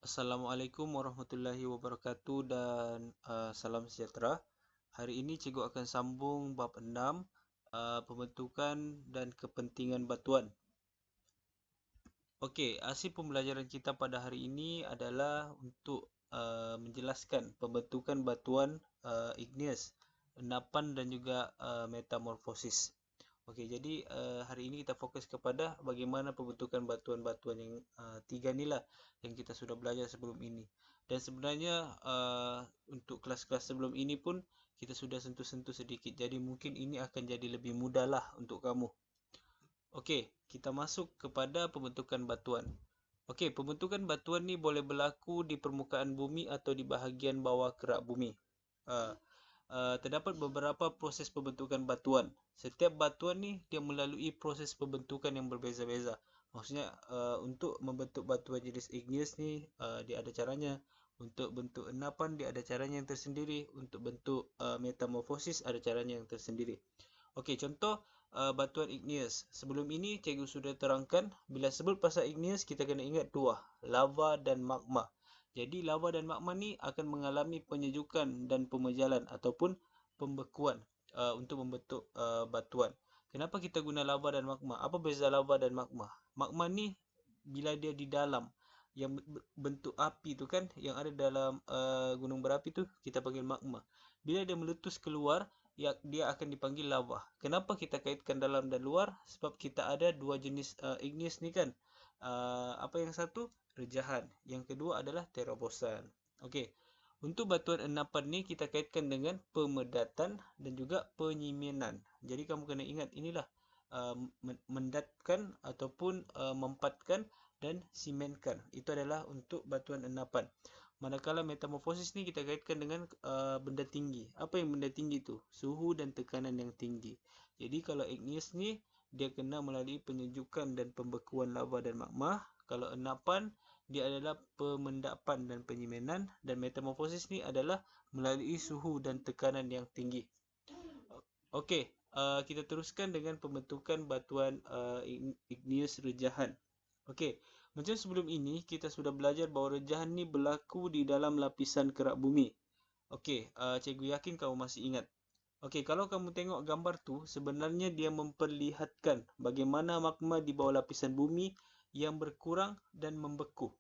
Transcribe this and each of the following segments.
Assalamualaikum warahmatullahi wabarakatuh dan salam sejahtera. Hari ini cikgu akan sambung bab 6, pembentukan dan kepentingan batuan. Okey, hasil pembelajaran kita pada hari ini adalah untuk menjelaskan pembentukan batuan igneous, endapan dan juga metamorfosis. Okey, jadi hari ini kita fokus kepada bagaimana pembentukan batuan-batuan yang tiga ni lah yang kita sudah belajar sebelum ini. Dan sebenarnya untuk kelas-kelas sebelum ini pun kita sudah sentuh-sentuh sedikit. Jadi mungkin ini akan jadi lebih mudah lah untuk kamu. Okey, kita masuk kepada pembentukan batuan. Okey, pembentukan batuan ni boleh berlaku di permukaan bumi atau di bahagian bawah kerak bumi. Terdapat beberapa proses pembentukan batuan. Setiap batuan ni dia melalui proses pembentukan yang berbeza-beza. Maksudnya untuk membentuk batuan jenis igneous ni dia ada caranya. Untuk bentuk endapan dia ada caranya yang tersendiri. Untuk bentuk metamorfosis ada caranya yang tersendiri. Okey, contoh batuan igneous. Sebelum ini cikgu sudah terangkan bila sebut pasal igneous kita kena ingat dua, lava dan magma. Jadi lava dan magma ni akan mengalami penyejukan dan pemejalan ataupun pembekuan untuk membentuk batuan. Kenapa kita guna lava dan magma? Apa beza lava dan magma? Magma ni bila dia di dalam yang bentuk api tu kan, yang ada dalam gunung berapi tu kita panggil magma. Bila dia meletus keluar, dia akan dipanggil lava. Kenapa kita kaitkan dalam dan luar? Sebab kita ada dua jenis igneous ni kan. Apa yang satu? Rejahan. Yang kedua adalah terobosan. Okey. Untuk batuan endapan ni kita kaitkan dengan pemedatan dan juga penyimenan. Jadi kamu kena ingat inilah mendatkan ataupun mempatkan dan simenkan. Itu adalah untuk batuan endapan. Manakala metamorfosis ni kita kaitkan dengan benda tinggi. Apa yang benda tinggi tu? Suhu dan tekanan yang tinggi. Jadi kalau igneous ni dia kena melalui penyejukan dan pembekuan lava dan magma. Kalau endapan dia adalah pemendapan dan penyimenan, dan metamorfosis ni adalah melalui suhu dan tekanan yang tinggi. Okey, kita teruskan dengan pembentukan batuan igneous rejahan. Okey, macam sebelum ini kita sudah belajar bahawa rejahan ni berlaku di dalam lapisan kerak bumi. Okey, cikgu yakin kamu masih ingat. Okey, kalau kamu tengok gambar tu, sebenarnya dia memperlihatkan bagaimana magma di bawah lapisan bumi yang berkurang dan membeku.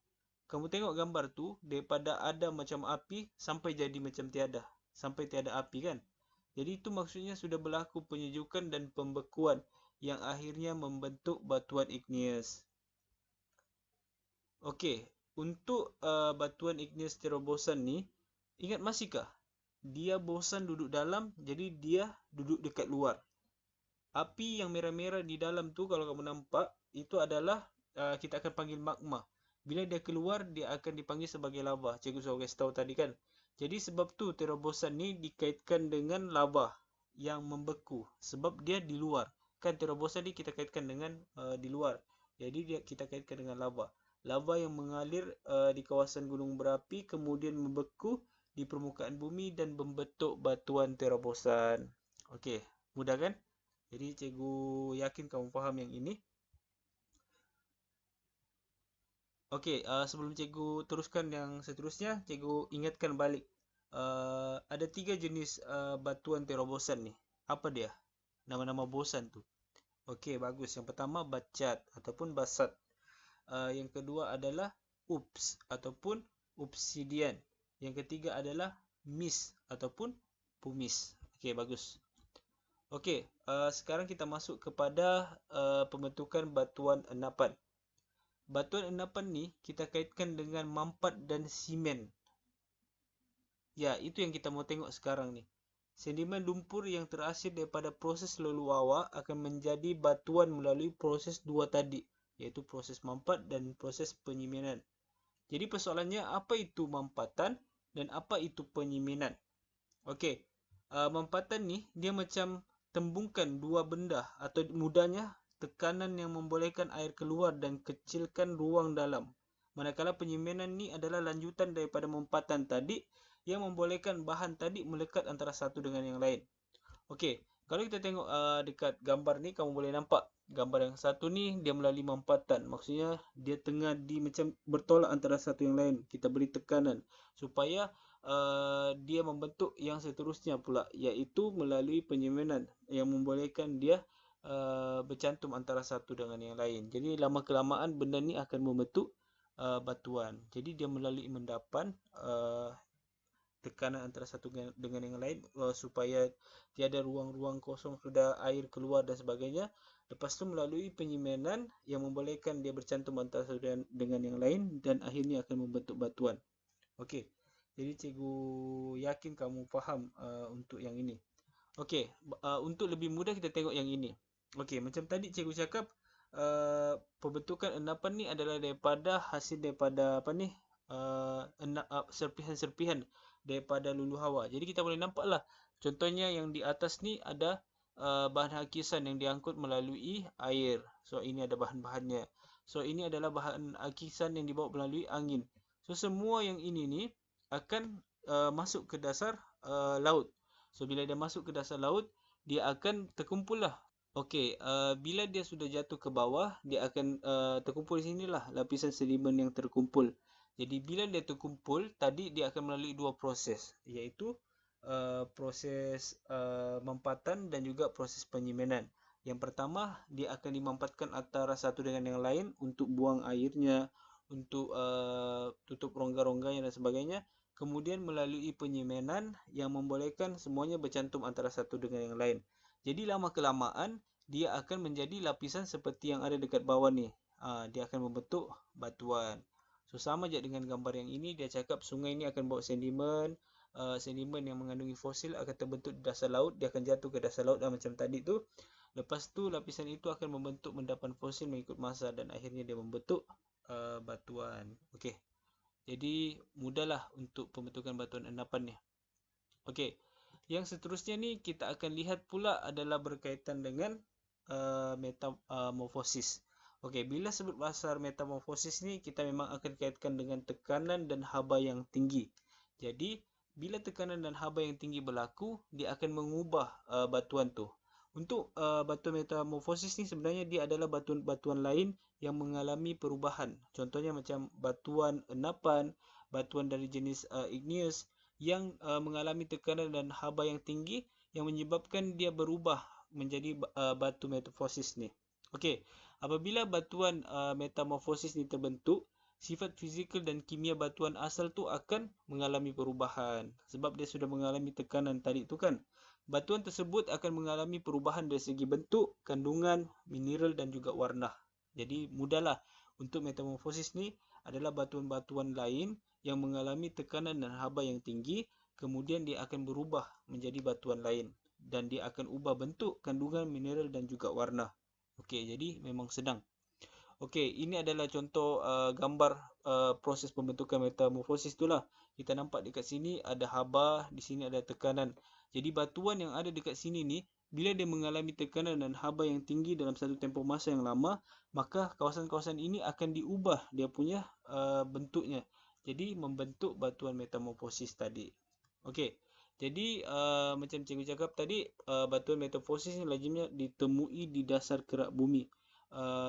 Kamu tengok gambar tu, daripada ada macam api sampai jadi macam tiada. Sampai tiada api kan? Jadi itu maksudnya sudah berlaku penyejukan dan pembekuan yang akhirnya membentuk batuan igneous. Okey, untuk batuan igneous terobosan ni, ingat masihkah? Dia bosan duduk dalam, jadi dia duduk dekat luar. Api yang merah-merah di dalam tu kalau kamu nampak, itu adalah kita akan panggil magma. Bila dia keluar, dia akan dipanggil sebagai lava. Cikgu sudah kasih tahu tadi kan. Jadi sebab tu terobosan ni dikaitkan dengan lava yang membeku. Sebab dia di luar. Kan terobosan ni kita kaitkan dengan di luar. Jadi kita kaitkan dengan lava. Lava yang mengalir di kawasan gunung berapi kemudian membeku di permukaan bumi dan membentuk batuan terobosan. Okey, mudah kan? Jadi cikgu yakin kamu faham yang ini. Okey, sebelum cikgu teruskan yang seterusnya, cikgu ingatkan balik. Ada 3 jenis batuan terobosan ni. Apa dia? Nama-nama bosan tu. Okey, bagus. Yang pertama bacat ataupun basalt. Yang kedua adalah ups ataupun obsidian. Yang ketiga adalah miss ataupun pumice. Okey, bagus. Okey, sekarang kita masuk kepada pembentukan batuan endapan. Batuan endapan ni kita kaitkan dengan mampat dan simen. Ya, itu yang kita mau tengok sekarang ni. Sedimen lumpur yang terhasil daripada proses leluhur akan menjadi batuan melalui proses dua tadi, iaitu proses mampat dan proses penyimenan. Jadi persoalannya, apa itu mampatan dan apa itu penyimenan? Okey, mampatan ni dia macam tembungkan dua benda atau mudahnya tekanan yang membolehkan air keluar dan kecilkan ruang dalam. Manakala penyimenan ni adalah lanjutan daripada mampatan tadi yang membolehkan bahan tadi melekat antara satu dengan yang lain. Okey, Kalau kita tengok dekat gambar ni, kamu boleh nampak gambar yang satu ni dia melalui mampatan. Maksudnya dia tengah macam bertolak antara satu yang lain. Kita beri tekanan supaya dia membentuk yang seterusnya pula, iaitu melalui penyemanan yang membolehkan dia bercantum antara satu dengan yang lain. Jadi lama kelamaan benda ni akan membentuk batuan. Jadi dia melalui mendapan tekanan antara satu dengan yang lain supaya tiada ruang-ruang kosong, sudah air keluar dan sebagainya. Lepas tu melalui penyemanan yang membolehkan dia bercantum antara satu dengan yang lain dan akhirnya akan membentuk batuan. Okey. Jadi cikgu yakin kamu faham untuk yang ini. Okey, untuk lebih mudah kita tengok yang ini. Okey, macam tadi cikgu cakap pembentukan endapan ni adalah hasil daripada apa ni? Serpihan-serpihan daripada lulu hawa. Jadi kita boleh nampaklah. Contohnya yang di atas ni ada bahan hakisan yang diangkut melalui air. So ini ada bahan-bahannya. So ini adalah bahan hakisan yang dibawa melalui angin. So semua yang ini ni akan masuk ke dasar laut. So bila dia masuk ke dasar laut, dia akan terkumpul lah. Okey, bila dia sudah jatuh ke bawah, dia akan terkumpul di sinilah lapisan sedimen yang terkumpul. Jadi bila dia terkumpul, tadi dia akan melalui dua proses, iaitu proses mampatan dan juga proses penyemanan. Yang pertama, dia akan dimampatkan antara satu dengan yang lain untuk buang airnya, untuk tutup rongga-rongganya dan sebagainya. Kemudian melalui penyemanan yang membolehkan semuanya bercantum antara satu dengan yang lain. Jadi lama kelamaan dia akan menjadi lapisan seperti yang ada dekat bawah ni. Dia akan membentuk batuan. So sama je dengan gambar yang ini, dia cakap sungai ni akan bawa sedimen, sedimen yang mengandungi fosil akan terbentuk di dasar laut, dia akan jatuh ke dasar laut macam tadi tu. Lepas tu lapisan itu akan membentuk endapan fosil mengikut masa dan akhirnya dia membentuk batuan. Okey. Jadi mudahlah untuk pembentukan batuan endapan ni. Okey. Yang seterusnya ni kita akan lihat pula adalah berkaitan dengan metamorfosis. Okey, bila sebut pasal metamorfosis ni, kita memang akan kaitkan dengan tekanan dan haba yang tinggi. Jadi, bila tekanan dan haba yang tinggi berlaku, dia akan mengubah batuan tu. Untuk batuan metamorfosis ni sebenarnya dia adalah batuan-batuan lain yang mengalami perubahan. Contohnya macam batuan endapan, batuan dari jenis igneous yang mengalami tekanan dan haba yang tinggi yang menyebabkan dia berubah menjadi batu metamorfosis ni. Okey, apabila batuan metamorfosis ni terbentuk, sifat fizikal dan kimia batuan asal tu akan mengalami perubahan sebab dia sudah mengalami tekanan tadi tu kan. Batuan tersebut akan mengalami perubahan dari segi bentuk, kandungan, mineral dan juga warna. Jadi mudahlah untuk metamorfosis ni adalah batuan-batuan lain yang mengalami tekanan dan haba yang tinggi, kemudian dia akan berubah menjadi batuan lain dan dia akan ubah bentuk, kandungan, mineral dan juga warna. Okey, jadi memang sedang. Okey, ini adalah contoh gambar proses pembentukan metamorfosis itulah. Kita nampak dekat sini ada haba, di sini ada tekanan. Jadi batuan yang ada dekat sini ni, bila dia mengalami tekanan dan haba yang tinggi dalam satu tempoh masa yang lama, maka kawasan-kawasan ini akan diubah dia punya bentuknya. Jadi membentuk batuan metamorfosis tadi. Okey. Jadi macam cikgu cakap tadi, batuan metamorfosis ni lazimnya ditemui di dasar kerak bumi.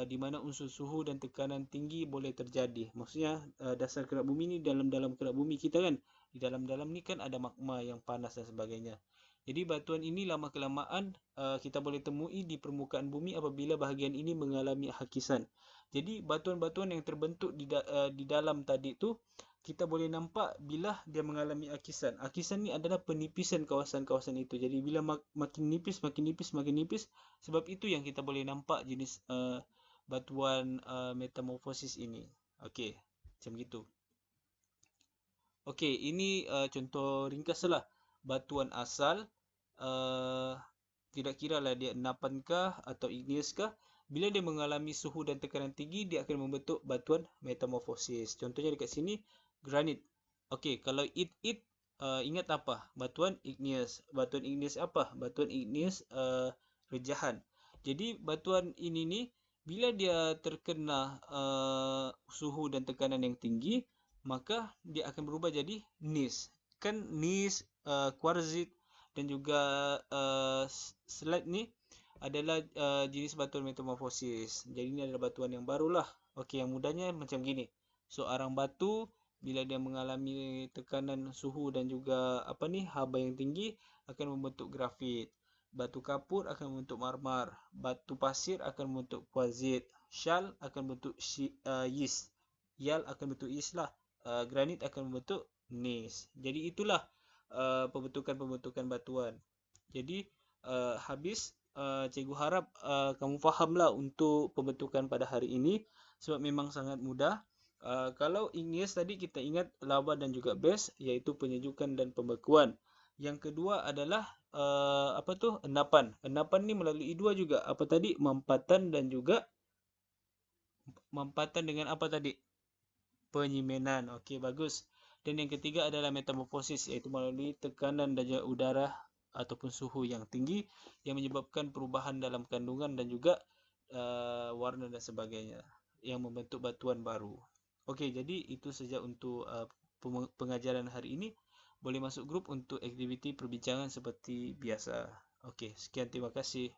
Di mana unsur suhu dan tekanan tinggi boleh terjadi. Maksudnya dasar kerak bumi ni dalam-dalam kerak bumi kita kan. Di dalam-dalam ni kan ada magma yang panas dan sebagainya. Jadi batuan ini lama kelamaan kita boleh temui di permukaan bumi apabila bahagian ini mengalami hakisan. Jadi batuan-batuan yang terbentuk di dalam tadi tu kita boleh nampak bila dia mengalami hakisan. Hakisan ni adalah penipisan kawasan-kawasan itu. Jadi bila makin nipis, makin nipis, makin nipis, sebab itu yang kita boleh nampak jenis batuan metamorfosis ini. Okey, macam gitu. Okey, ini contoh ringkaslah batuan asal. Tidak kira lah dia endapan kah atau igneous kah, bila dia mengalami suhu dan tekanan tinggi, dia akan membentuk batuan metamorfosis. Contohnya dekat sini, granit. Okey, kalau ingat apa? Batuan igneous. Batuan igneous apa? Batuan igneous rejahan. Jadi batuan ini ni bila dia terkena suhu dan tekanan yang tinggi, maka dia akan berubah jadi gneiss. Kan gneiss, quartzite dan juga slide ni adalah jenis batuan metamorfosis. Jadi ini adalah batuan yang barulah. Okey, yang mudahnya macam gini. So arang batu bila dia mengalami tekanan suhu dan juga haba yang tinggi akan membentuk grafit. Batu kapur akan membentuk marmar. Batu pasir akan membentuk kuartsit. Shal akan membentuk yeast. Yal akan membentuk yeast lah. Granit akan membentuk gneiss. Jadi itulah pembentukan-pembentukan batuan. Jadi habis, cikgu harap kamu fahamlah untuk pembentukan pada hari ini sebab memang sangat mudah. Kalau igneous tadi kita ingat lava dan juga base, iaitu penyejukan dan pembekuan. Yang kedua adalah endapan. Endapan ni melalui dua juga. Apa tadi? Mampatan dan juga mampatan dengan apa tadi? Penyimenan. Okey, bagus. Dan yang ketiga adalah metamorfosis, iaitu melalui tekanan dan juga udara ataupun suhu yang tinggi yang menyebabkan perubahan dalam kandungan dan juga warna dan sebagainya yang membentuk batuan baru. Okey, jadi itu saja untuk pengajaran hari ini. Boleh masuk grup untuk aktiviti perbincangan seperti biasa. Okey, sekian, terima kasih.